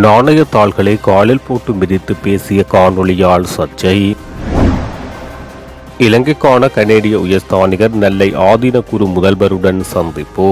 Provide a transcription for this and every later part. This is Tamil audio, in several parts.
நாணயத்தாள்களை காலில் போட்டு மிதித்து பேசிய காணொளியால் சர்ச்சை. இலங்கைக்கான கனேடிய உயர்ஸ்தானிகர் நெல்லை ஆதீன குரு முதல்வருடன் சந்திப்பு.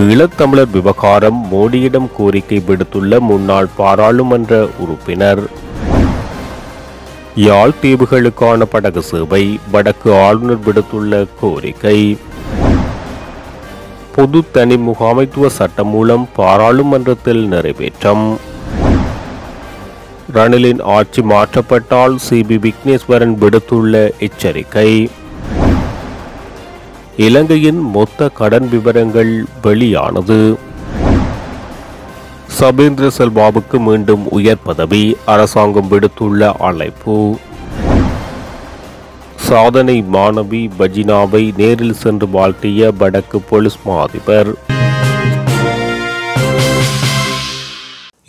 ஈழத்தமிழர் விவகாரம் மோடியிடம் கோரிக்கை விடுத்துள்ள முன்னாள் பாராளுமன்ற உறுப்பினர். யாழ் தீவுகளுக்கான படகு சேவை வடக்கு ஆளுநர் விடுத்துள்ள கோரிக்கை. பொது தனி முகாமைத்துவ சட்டம் மூலம் பாராளுமன்றத்தில் நிறைவேற்றம். ரணிலின் ஆட்சி மாற்றப்பட்டால் சிபி விக்னேஸ்வரன் விடுத்துள்ள எச்சரிக்கை. இலங்கையின் மொத்த கடன் விவரங்கள் வெளியானது. சபேந்திர செல்வாவுக்கு மீண்டும் உயர் பதவி அரசாங்கம் விடுத்துள்ள அழைப்பு. சாதனை மாணவி பஜினாவை நேரில் சென்று வாழ்த்திய வடக்கு போலீஸ் மா அதிபர்.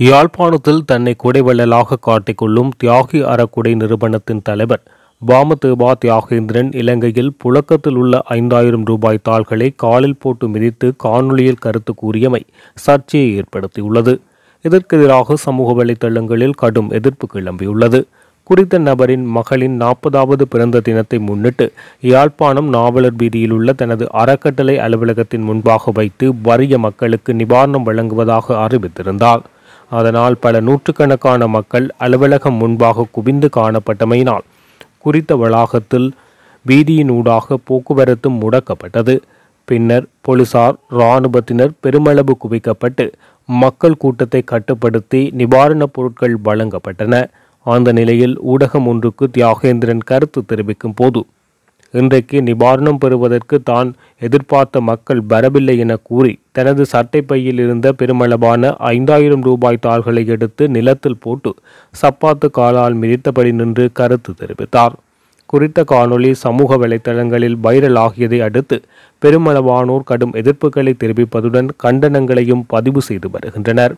யாழ்ப்பாணத்தில் தன்னை கொடைவள்ளலாக காட்டிக்கொள்ளும் தியாகி அறக்குடை நிறுவனத்தின் தலைவர் வாமதேவா தியாகேந்திரன் இலங்கையில் புழக்கத்தில் உள்ள 5000 ரூபாய் தாள்களை காலில் போட்டு மிதித்து காணொலியில் கருத்து கூறியமை சர்ச்சையை ஏற்படுத்தியுள்ளது. இதற்கெதிராக சமூக வலைதளங்களில் கடும் எதிர்ப்பு கிளம்பியுள்ளது. குறித்த நபரின் மகளின் 40வது பிறந்த தினத்தை முன்னிட்டு யாழ்ப்பாணம் நாவலர் வீதியில் உள்ள தனது அறக்கட்டளை அலுவலகத்தின் முன்பாக வைத்து வறிய மக்களுக்கு நிவாரணம் வழங்குவதாக அறிவித்திருந்தார். அதனால் பல நூற்றுக்கணக்கான மக்கள் அலுவலகம் முன்பாக குவிந்து காணப்பட்டமையினால் குறித்த வளாகத்தில் வீதியினூடாக போக்குவரத்து முடக்கப்பட்டது. பின்னர் போலீசார் இராணுவத்தினர் பெருமளவு குவிக்கப்பட்டு மக்கள் கூட்டத்தை கட்டுப்படுத்தி நிவாரணப் பொருட்கள் வழங்கப்பட்டன. அந்த நிலையில் ஊடகம் ஒன்றுக்கு தியாகேந்திரன் கருத்து தெரிவிக்கும் போது, இன்றைக்கு நிவாரணம் பெறுவதற்கு தான் எதிர்பார்த்த மக்கள் வரவில்லை என கூறி தனது சட்டை பையில் இருந்த பெருமளவான 5000 ரூபாய் தாள்களை எடுத்து நிலத்தில் போட்டு சப்பாத்து காலால் மிதித்தபடி நின்று கருத்து தெரிவித்தார். குறித்த காணொலி சமூக வலைதளங்களில் வைரல் ஆகியதை அடுத்து பெருமளவானோர் கடும் எதிர்ப்புகளை தெரிவிப்பதுடன் கண்டனங்களையும் பதிவு செய்து வருகின்றனர்.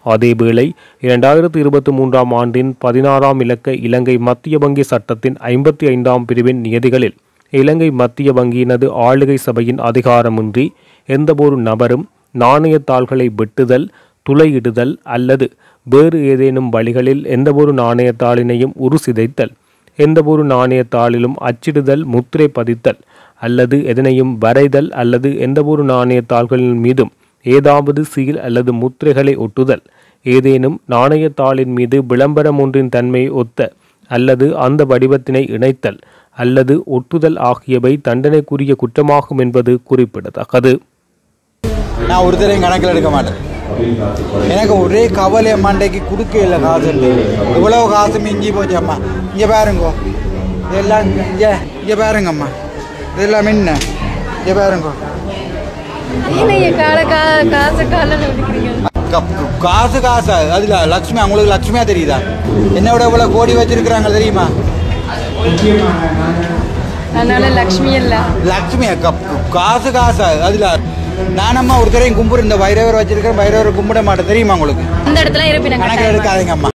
அதேவேளை 2023 ஆண்டின் 16ஆம் இலக்க இலங்கை மத்திய வங்கி சட்டத்தின் 55ஆம் பிரிவின் நியதிகளில் இலங்கை மத்திய வங்கியினது ஆளுகை சபையின் அதிகாரமின்றி எந்தவொரு நபரும் நாணயத்தாள்களை வெட்டுதல், துளையிடுதல் அல்லது வேறு ஏதேனும் வழிகளில் எந்தவொரு நாணயத்தாளினையும் உருசிதைத்தல், எந்தவொரு நாணயத்தாளிலும் அச்சிடுதல், முத்திரை பதித்தல் அல்லது எதனையும் வரைதல் அல்லது எந்தவொரு நாணயத்தாள்களின் மீதும் ஏதாவது சீல் அல்லது முத்திரைகளை ஒட்டுதல், ஏதேனும் நாணயத்தாளின் மீது விளம்பரம் ஒன்றின் தன்மையை ஒத்த அல்லது அந்த வடிவத்தினை இணைத்தல் அல்லது ஒட்டுதல் ஆகியவை தண்டனைக்குரிய குற்றமாகும் என்பது குறிப்பிடத்தக்கது. நான் ஒருத்தரையும் கணக்கில் எடுக்க மாட்டேன். எனக்கு ஒரே கவலை மண்டைக்கு கொடுக்க இல்லை காசு. இவ்வளவு காசு மிஞ்சி போச்சு அம்மா. இங்கே பாருங்கோ, இதெல்லாம் இங்கே பாருங்கம்மா, இதெல்லாம் என்ன இங்கே பாருங்கோ. காசு காசா அதுல லட்சுமி, அவங்களுக்கு லட்சுமியா தெரியுதா? என்னோட இவ்வளவு கோடி வச்சிருக்கிறாங்க தெரியுமா? லட்சுமி இல்ல, லட்சுமியா காசு காசா அதுல. நானம்மா ஒருத்தரையும் கும்பிடு, இந்த வைரவர் வச்சிருக்கிறேன், வைரவரை கும்பிட மாட்டேன் தெரியுமா உங்களுக்கு? கணக்கில் எடுக்காதீங்க அம்மா.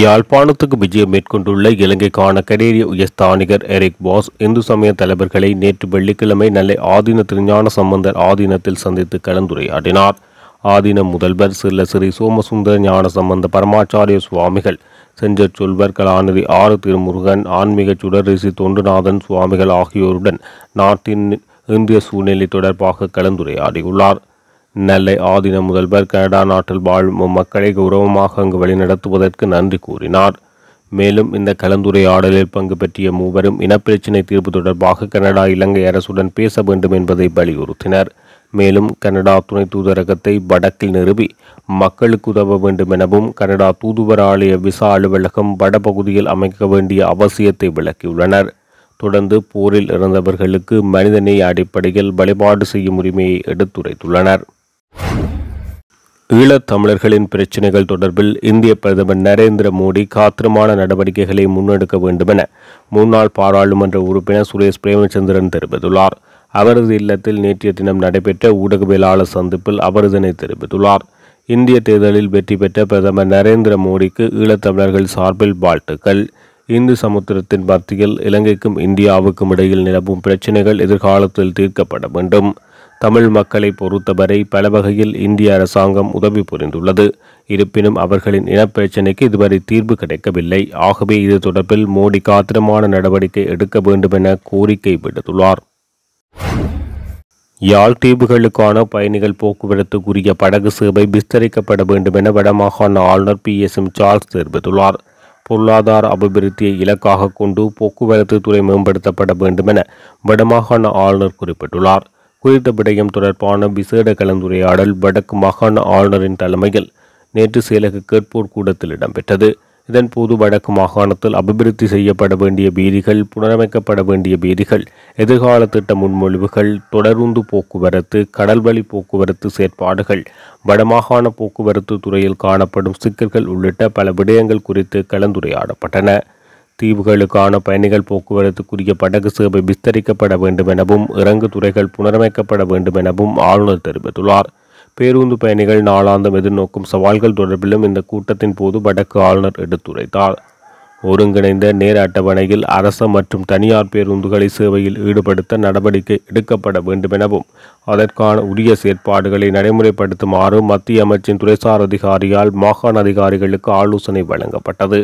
யாழ்ப்பாணத்துக்கு விஜயம் மேற்கொண்டுள்ள இலங்கைக்கான கனேடிய உயர்ஸ்தானிகர் எரிக் பாஸ் இந்து சமய தலைவர்களை நேற்று வெள்ளிக்கிழமை நெல்லை ஆதீன திருஞான சம்பந்தர் ஆதீனத்தில் சந்தித்து கலந்துரையாடினார். ஆதீன முதல்வர் ஸ்ரீ சோமசுந்தர ஞான சம்பந்த பரமாச்சாரிய சுவாமிகள், செஞ்சொல்வர் கலாநிதி ஆறு திருமுருகன், ஆன்மீக சுடரிசி தொண்டுநாதன் சுவாமிகள் ஆகியோருடன் நாட்டின் இந்திய சூழ்நிலை தொடர்பாக கலந்துரையாடியுள்ளார். நெல்லை ஆதீன முதல்வர் கனடா நாட்டில் வாழும் மக்களை கௌரவமாக அங்கு வழிநடத்துவதற்கு நன்றி கூறினார். மேலும் இந்த கலந்துரையாடலில் பங்கு பெற்றிய மூவரும் இனப்பிரச்சினை தீர்ப்பு தொடர்பாக கனடா இலங்கை அரசுடன் பேச வேண்டும் என்பதை வலியுறுத்தினர். மேலும் கனடா துணை தூதரகத்தை வடக்கில் நிறுவி மக்களுக்கு உதவ வேண்டும் எனவும் கனடா தூதுவராலய விசா அலுவலகம் வடபகுதியில் அமைக்க வேண்டிய அவசியத்தை விளக்கியுள்ளனர். தொடர்ந்து போரில் இறந்தவர்களுக்கு மனிதநேய அடிப்படையில் வழிபாடு செய்யும் உரிமையை எடுத்துரைத்துள்ளனர். ஈழத்தமிழர்களின் பிரச்சினைகள் தொடர்பில் இந்திய பிரதமர் நரேந்திர மோடி காத்திரமான நடவடிக்கைகளை முன்னெடுக்க வேண்டுமென முன்னாள் பாராளுமன்ற உறுப்பினர் சுரேஷ் பிரேமச்சந்திரன் தெரிவித்துள்ளார். அவரது இல்லத்தில் நேற்றைய தினம் நடைபெற்ற ஊடகவியலாளர் சந்திப்பில் அவர் இதனை தெரிவித்துள்ளார். இந்திய தேர்தலில் வெற்றி பெற்ற பிரதமர் நரேந்திர மோடிக்கு ஈழத்தமிழர்கள் சார்பில் வாழ்த்துக்கள். இந்து சமுத்திரத்தின் மத்தியில் இலங்கைக்கும் இந்தியாவுக்கும் இடையில் நிலவும் பிரச்சினைகள் எதிர்காலத்தில் தீர்க்கப்பட வேண்டும். தமிழ் மக்களை பொறுத்தவரை பல வகையில் இந்திய அரசாங்கம் உதவி புரிந்துள்ளது. இருப்பினும் அவர்களின் இனப்பிரச்சினைக்கு இதுவரை தீர்வு கிடைக்கவில்லை. ஆகவே இது தொடர்பில் மோடி காத்திரமான நடவடிக்கை எடுக்க வேண்டும் என கோரிக்கை விடுத்துள்ளார். யாழ் தீவுகளுக்கான பயணிகள் போக்குவரத்துக்குரிய படகு சேவை விஸ்தரிக்கப்பட வேண்டும் என வடமாகாண ஆளுநர் PSM சார்ல்ஸ் தெரிவித்துள்ளார். பொருளாதார அபிவிருத்தியை இலக்காக கொண்டு போக்குவரத்து துறை மேம்படுத்தப்பட வேண்டும் என வடமாகாண ஆளுநர் குறிப்பிட்டுள்ளார். குறித்த விடயம் தொடர்பான விசேட கலந்துரையாடல் வடக்கு மாகாண ஆளுநரின் தலைமையில் நேற்று செயலக கேட்போர் கூடத்தில் இடம்பெற்றது. இதன்போது வடக்கு மாகாணத்தில் அபிவிருத்தி செய்யப்பட வேண்டிய வீதிகள், புனரமைக்கப்பட வேண்டிய வீதிகள், எதிர்கால திட்ட முன்மொழிவுகள், தொடருந்து போக்குவரத்து, கடல்வழி போக்குவரத்து செயற்பாடுகள், வடமாகாண போக்குவரத்து துறையில் காணப்படும் சிக்கல்கள் உள்ளிட்ட பல விடயங்கள் குறித்து கலந்துரையாடப்பட்டன. தீவுகளுக்கான பயணிகள் போக்குவரத்துக்குரிய படகு சேவை விஸ்தரிக்கப்பட வேண்டும் எனவும் இறங்கு துறைகள் புனரமைக்கப்பட வேண்டும் எனவும் ஆளுநர் தெரிவித்துள்ளார். பேருந்து பயணிகள் நாளாந்தம் எதிர்நோக்கும் சவால்கள் தொடர்பிலும் இந்த கூட்டத்தின் போது வடக்கு ஆளுநர் எடுத்துரைத்தார். ஒருங்கிணைந்த நேர அட்டவணையில் அரச மற்றும் தனியார் பேருந்துகளை சேவையில் ஈடுபடுத்த நடவடிக்கை எடுக்கப்பட வேண்டும் எனவும் அதற்கான உரிய செயற்பாடுகளை நடைமுறைப்படுத்துமாறு மத்திய அமைச்சின் துறைசார் அதிகாரியால் மாகாண அதிகாரிகளுக்கு ஆலோசனை வழங்கப்பட்டது.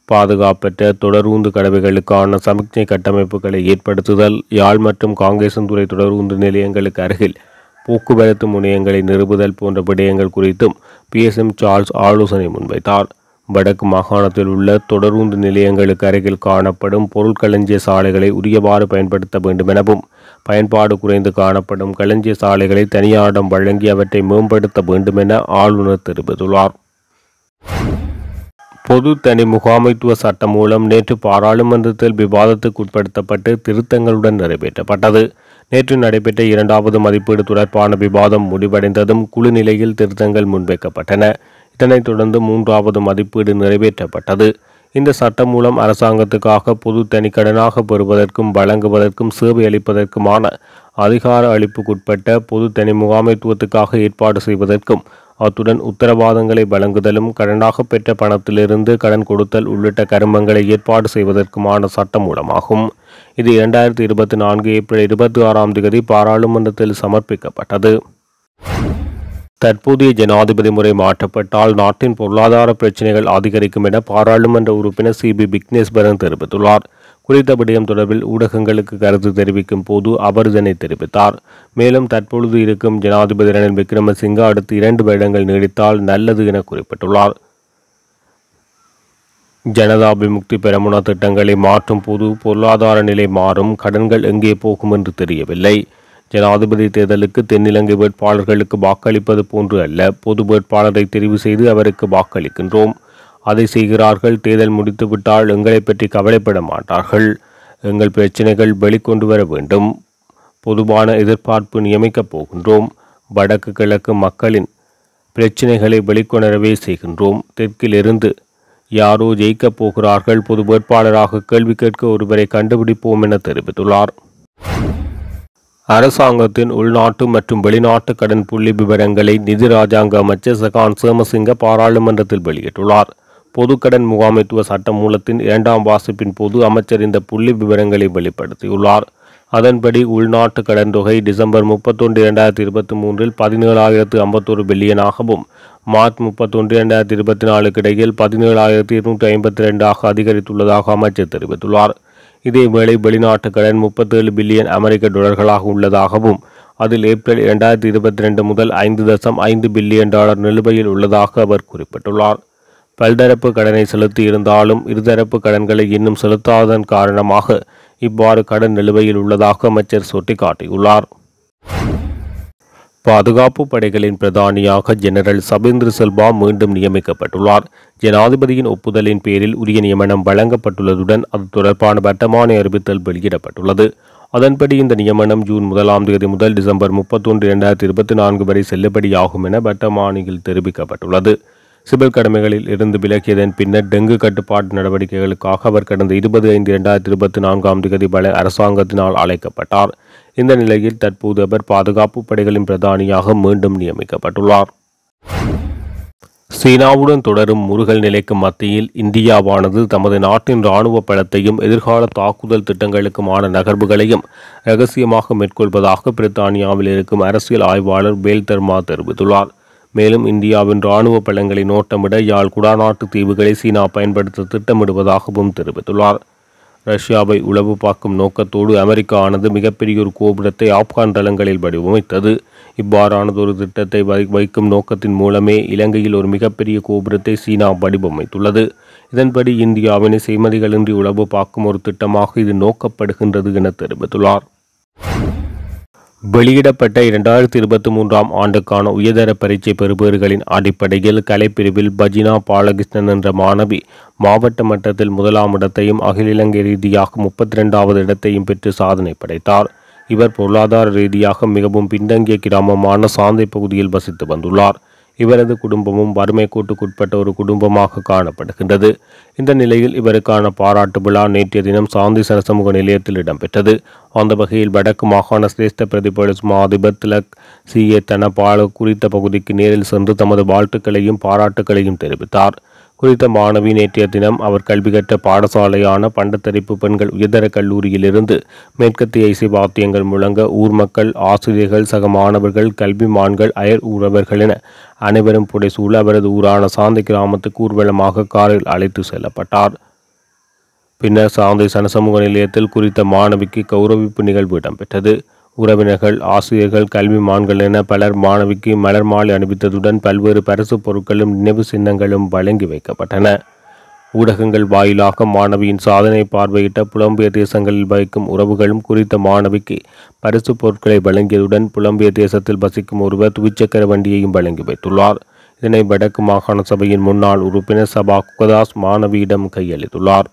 பாதுகாப்பற்ற தொடரூந்து கடவைகளுக்கான சமிக்ஞை கட்டமைப்புகளை ஏற்படுத்துதல், யாழ் மற்றும் காங்கேசன்துறை தொடரூந்து நிலையங்களுக்கு அருகில் போக்குவரத்து முனையங்களை நிறுவுதல் போன்ற விடயங்கள் குறித்தும் PSM சார்ல்ஸ் ஆலோசனை முன்வைத்தார். வடக்கு மாகாணத்தில் உள்ள தொடரூந்து நிலையங்களுக்கு அருகில் காணப்படும் பொருட்களஞ்சிய சாலைகளை உரியவாறு பயன்படுத்த வேண்டும் எனவும் பயன்பாடு குறைந்து காணப்படும் களஞ்சிய சாலைகளை தனியாரிடம் வழங்கி அவற்றை மேம்படுத்த வேண்டும் என ஆளுநர் தெரிவித்துள்ளார். பொது தனி முகாமைத்துவ சட்டம் மூலம் நேற்று பாராளுமன்றத்தில் விவாதத்துக்கு உட்படுத்தப்பட்டு திருத்தங்களுடன் நிறைவேற்றப்பட்டது. நேற்று நடைபெற்ற 2வது மதிப்பீடு தொடர்பான விவாதம் முடிவடைந்ததும் குழு நிலையில் திருத்தங்கள் முன்வைக்கப்பட்டன. இதனைத் தொடர்ந்து 3வது மதிப்பீடு நிறைவேற்றப்பட்டது. இந்த சட்டம் மூலம் அரசாங்கத்துக்காக பொது தனிக்கடனாக பெறுவதற்கும் வழங்குவதற்கும் சேவை அளிப்பதற்குமான அதிகார அளிப்புக்குட்பட்ட பொது தனி முகாமைத்துவத்துக்காக ஏற்பாடு செய்வதற்கும் அத்துடன் உத்தரவாதங்களை வழங்குதலும் கடனாக பெற்ற பணத்திலிருந்து கடன் கொடுத்தல் உள்ளிட்ட கருமங்களை ஏற்பாடு செய்வதற்குமான சட்ட மூலமாகும். இது 2024 ஏப்ரல் 26 பாராளுமன்றத்தில் சமர்ப்பிக்கப்பட்டது. தற்போதைய ஜனாதிபதி முறை மாற்றப்பட்டால் நாட்டின் பொருளாதார பிரச்சினைகள் அதிகரிக்கும் என பாராளுமன்ற உறுப்பினர் CB விக்னேஸ்வரன் தெரிவித்துள்ளார். குறித்த விடயம் தொடர்பில் ஊடகங்களுக்கு கருத்து தெரிவிக்கும் போது அவர் இதனை தெரிவித்தார். மேலும் தற்பொழுது இருக்கும் ஜனாதிபதி ரணில் விக்ரமசிங்க அடுத்து 2 வருடங்கள் நீடித்தால் நல்லது என குறிப்பிட்டுள்ளார். ஜனதா விமுக்தி பெரமுன திட்டங்களை மாற்றும் போது பொருளாதார நிலை மாறும், கடன்கள் எங்கே போகும் என்று தெரியவில்லை. ஜனாதிபதி தேர்தலுக்கு தென்னிலங்கை வேட்பாளர்களுக்கு வாக்களிப்பது போன்று அல்ல. பொது வேட்பாளரை தெரிவு செய்து அவருக்கு வாக்களிக்கின்றோம். அதை செய்கிறார்கள். தேர்தல் முடித்துவிட்டால் எங்களை பற்றி கவலைப்பட மாட்டார்கள். எங்கள் பிரச்சினைகள் வெளிக்கொண்டு வர வேண்டும். பொதுவான எதிர்பார்ப்பு நியமிக்கப் போகின்றோம். வடக்கு கிழக்கு மக்களின் பிரச்சினைகளை வெளிக்கொணரவே செய்கின்றோம். தெற்கிலிருந்து யாரோ ஜெயிக்கப் போகிறார்கள். பொது வேட்பாளராக கேள்வி கேட்க ஒருவரை கண்டுபிடிப்போம் என தெரிவித்துள்ளார். அரசாங்கத்தின் உள்நாட்டு மற்றும் வெளிநாட்டு கடன் புள்ளி விவரங்களை நிதி ராஜாங்க அமைச்சர் சகான் சேமசிங்க பாராளுமன்றத்தில் வெளியிட்டுள்ளார். பொதுக்கடன் முகாமைத்துவ சட்ட மூலத்தின் 2ஆம் வாசிப்பின் போது அமைச்சர் இந்த புள்ளி விவரங்களை வெளிப்படுத்தியுள்ளார். அதன்படி உள்நாட்டு கடன் தொகை டிசம்பர் 31, 2023 17,051 பில்லியனாகவும் மார்ச் 31, 2024 இடையில் 17,252 அதிகரித்துள்ளதாக அமைச்சர் தெரிவித்துள்ளார். இதேவேளை வெளிநாட்டு கடன் 37 பில்லியன் அமெரிக்க டாலர்களாக உள்ளதாகவும் அதில் ஏப்ரல் 2022 முதல் 5.5 பில்லியன் டாலர் நிலுவையில் உள்ளதாக அவர் குறிப்பிட்டுள்ளார். பல்தரப்பு கடனை செலுத்தி இருந்தாலும் இருதரப்பு கடன்களை இன்னும் செலுத்தாததன் காரணமாக இவ்வாறு கடன் நிலுவையில் உள்ளதாக அமைச்சர் சுட்டிக்காட்டியுள்ளார். பாதுகாப்பு படைகளின் பிரதானியாக ஜெனரல் சபேந்திர சில்வா மீண்டும் நியமிக்கப்பட்டுள்ளார். ஜனாதிபதியின் ஒப்புதலின் பேரில் உரிய நியமனம் வழங்கப்பட்டுள்ளதுடன் அது தொடர்பான வர்த்தமானி அறிவித்தல் வெளியிடப்பட்டுள்ளது. அதன்படி இந்த நியமனம் ஜூன் 1 முதல் டிசம்பர் 31, 2024 வரை செல்லுபடியாகும் என வர்த்தமானியில் தெரிவிக்கப்பட்டுள்ளது. சிவில் கடமைகளில் இருந்து விலகியதன் பின்னர் டெங்கு கட்டுப்பாட்டு நடவடிக்கைகளுக்காக அவர் கடந்த 20/5/2024 அரசாங்கத்தினால் அழைக்கப்பட்டார். இந்த நிலையில் தற்போது அவர் பாதுகாப்பு படைகளின் பிரதானியாக மீண்டும் நியமிக்கப்பட்டுள்ளார். சீனாவுடன் தொடரும் முறுகல் நிலைக்கு மத்தியில் இந்தியாவானது தமது நாட்டின் இராணுவ பலத்தையும் எதிர்கால தாக்குதல் திட்டங்களுக்குமான நகர்வுகளையும் இரகசியமாக மேற்கொள்வதாக பிரித்தானியாவில் இருக்கும் அரசியல் ஆய்வாளர் பேல் தர்மா தெரிவித்துள்ளார். மேலும் இந்தியாவின் இராணுவ பலங்களை நோட்டமிட யாழ் குடாநாட்டு தீவுகளை சீனா பயன்படுத்த திட்டமிடுவதாகவும் தெரிவித்துள்ளார். ரஷ்யாவை உளவு பார்க்கும் நோக்கத்தோடு அமெரிக்கா ஆனது மிகப்பெரிய ஒரு கோபுரத்தை ஆப்கான் தளங்களில் வடிவமைத்தது. இவ்வாறானதொரு திட்டத்தை வைக்கும் நோக்கத்தின் மூலமே இலங்கையில் ஒரு மிகப்பெரிய கோபுரத்தை சீனா வடிவமைத்துள்ளது. இதன்படி இந்தியாவின் செய்மதிகளின்றி உளவு பார்க்கும் ஒரு திட்டமாக இது நோக்கப்படுகின்றது என தெரிவித்துள்ளார். வெளியிடப்பட்ட 2023 ஆண்டுக்கான உயர்தர பரீட்சை பெறுபவர்களின் அடிப்படையில் கலைப்பிரிவில் பஜினா பாலகிருஷ்ணன் என்ற மாணவி மாவட்ட மட்டத்தில் 1ஆம் இடத்தையும் அகில இலங்கை ரீதியாக 32வது இடத்தையும் பெற்று சாதனை படைத்தார். இவர் பொருளாதார ரீதியாக மிகவும் பின்தங்கிய கிராமமான சாந்தை பகுதியில் வசித்து வந்துள்ளார். இவரது குடும்பமும் வறுமை கோட்டுக்குட்பட்ட ஒரு குடும்பமாக காணப்படுகின்றது. இந்த நிலையில் இவருக்கான பாராட்டு விழா நேற்றைய தினம் சாந்தி சனசமூக நிலையத்தில் இடம்பெற்றது. அந்த வகையில் வடக்கு மாகாண சிரேஷ்ட பிரதி போலீஸ் மா அதிபர் திலக் சி.ஏ. தனபால குறித்த பகுதிக்கு நேரில் சென்று தமது வாழ்த்துக்களையும் பாராட்டுக்களையும் தெரிவித்தார். குறித்த மாணவி நேற்றைய தினம் அவர் கல்வி கற்ற பாடசாலையான பண்டத்தரிப்பு பெண்கள் உயர்தர கல்லூரியிலிருந்து மேற்கத்திய இசை வாத்தியங்கள் முழங்க ஊர் மக்கள், ஆசிரியர்கள், சக மாணவர்கள், கல்விமான்கள், அயர் உறவர்கள் என அனைவரும் புடைசூழ அவரது ஊரான சாந்தை கிராமத்துக்கு ஊர்வலமாக காரில் அழைத்து செல்லப்பட்டார். பின்னர் சாந்தை சனசமூக நிலையத்தில் குறித்த மாணவிக்கு கௌரவிப்பு நிகழ்வு இடம்பெற்றது. உறவினர்கள், ஆசிரியர்கள், கல்விமான்கள் என பலர் மாணவிக்கு மலர் மாலை அணிவித்ததுடன் பல்வேறு பரிசு பொருட்களும் நினைவு சின்னங்களும் வழங்கி வைக்கப்பட்டன. ஊடகங்கள் வாயிலாக மாணவியின் சாதனை பார்வையிட்ட புலம்பெயர் தேசங்களில் வசிக்கும் உறவுகளும் குறித்த மாணவிக்கு பரிசு பொருட்களை வழங்கியதுடன் புலம்பெயர் தேசத்தில் வசிக்கும் ஒருவர் துவிச்சக்கர வண்டியையும் வழங்கி வைத்துள்ளார். இதனை வடக்கு மாகாண சபையின் முன்னாள் உறுப்பினர் சபா குகதாஸ் மாணவியிடம் கையளித்துள்ளார்.